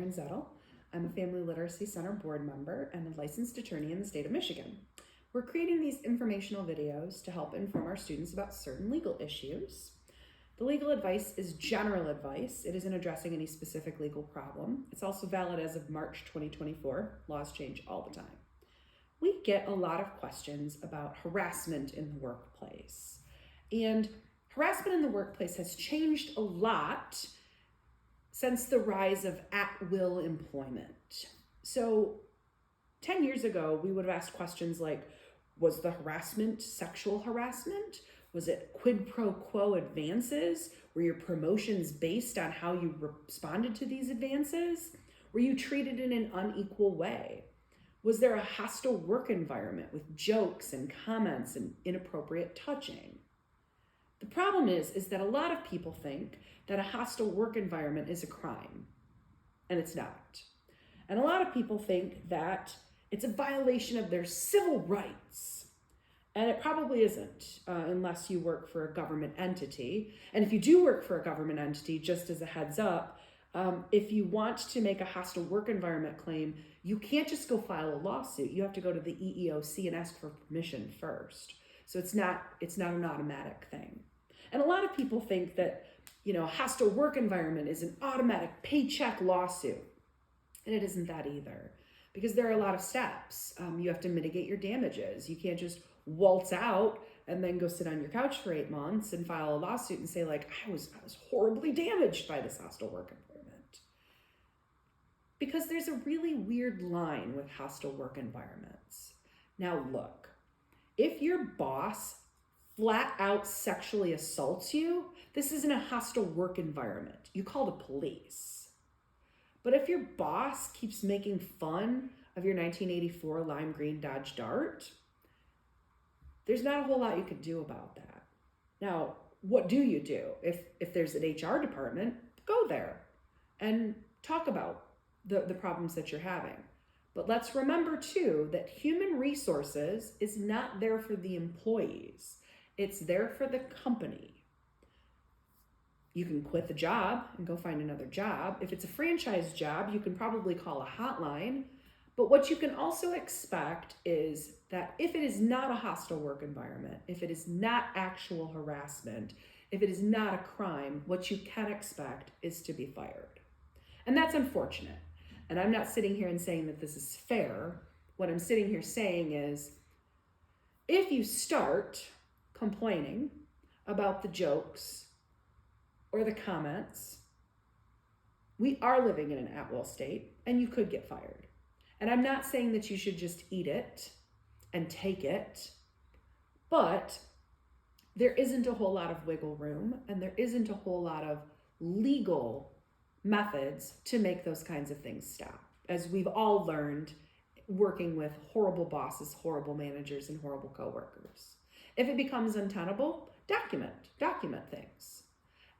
Erin Zettle. I'm a Family Literacy Center board member and a licensed attorney in the state of Michigan. We're creating these informational videos to help inform our students about certain legal issues. The legal advice is general advice. It isn't addressing any specific legal problem. It's also valid as of March 2024. Laws change all the time. We get a lot of questions about harassment in the workplace. And harassment in the workplace has changed a lot since the rise of at-will employment. So 10 years ago, we would have asked questions like, was the harassment sexual harassment? Was it quid pro quo advances? Were your promotions based on how you responded to these advances? Were you treated in an unequal way? Was there a hostile work environment with jokes and comments and inappropriate touching? The problem is that a lot of people think that a hostile work environment is a crime, and it's not. And a lot of people think that it's a violation of their civil rights, and it probably isn't unless you work for a government entity. And if you do work for a government entity, just as a heads up, if you want to make a hostile work environment claim, you can't just go file a lawsuit. You have to go to the EEOC and ask for permission first. So it's not an automatic thing. And a lot of people think that, a hostile work environment is an automatic paycheck lawsuit. And it isn't that either, because there are a lot of steps. You have to mitigate your damages. You can't just waltz out and then go sit on your couch for 8 months and file a lawsuit and say, like, I was horribly damaged by this hostile work environment. Because there's a really weird line with hostile work environments. Now look, if your boss flat out sexually assaults you, this isn't a hostile work environment. You call the police. But if your boss keeps making fun of your 1984 lime green Dodge Dart, there's not a whole lot you can do about that. Now, what do? If there's an HR department, go there and talk about the problems that you're having. But let's remember too that human resources is not there for the employees. It's there for the company. You can quit the job and go find another job. If it's a franchise job, you can probably call a hotline. But what you can also expect is that if it is not a hostile work environment, if it is not actual harassment, if it is not a crime, what you can expect is to be fired. And that's unfortunate. And I'm not sitting here and saying that this is fair. What I'm sitting here saying is, if you start complaining about the jokes or the comments, we are living in an at-will state and you could get fired. And I'm not saying that you should just eat it and take it, but there isn't a whole lot of wiggle room and there isn't a whole lot of legal methods to make those kinds of things stop. As we've all learned working with horrible bosses, horrible managers, and horrible coworkers. If it becomes untenable, document things.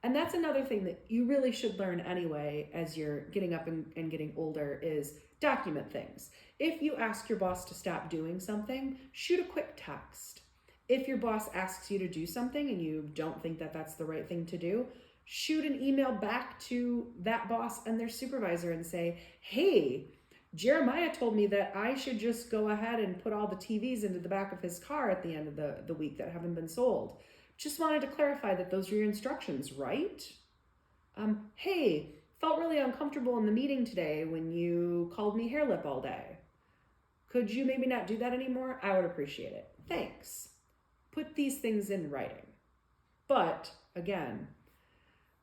And that's another thing that you really should learn anyway as you're getting up and getting older is document things. If you ask your boss to stop doing something, shoot a quick text. If your boss asks you to do something and you don't think that that's the right thing to do, shoot an email back to that boss and their supervisor and say, hey, Jeremiah told me that I should just go ahead and put all the TVs into the back of his car at the end of the week that haven't been sold. Just wanted to clarify that those are your instructions, right? Hey, felt really uncomfortable in the meeting today when you called me hair lip all day. Could you maybe not do that anymore? I would appreciate it. Thanks. Put these things in writing. But again,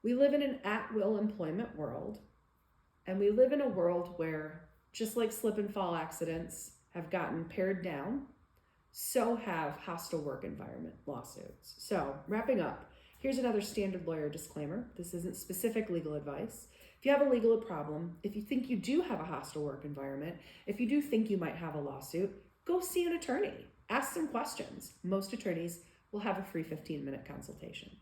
we live in an at-will employment world, and we live in a world where just like slip and fall accidents have gotten pared down, so have hostile work environment lawsuits. So wrapping up, here's another standard lawyer disclaimer. This isn't specific legal advice. If you have a legal problem, if you think you do have a hostile work environment, if you do think you might have a lawsuit, go see an attorney. Ask some questions. Most attorneys will have a free 15-minute consultation.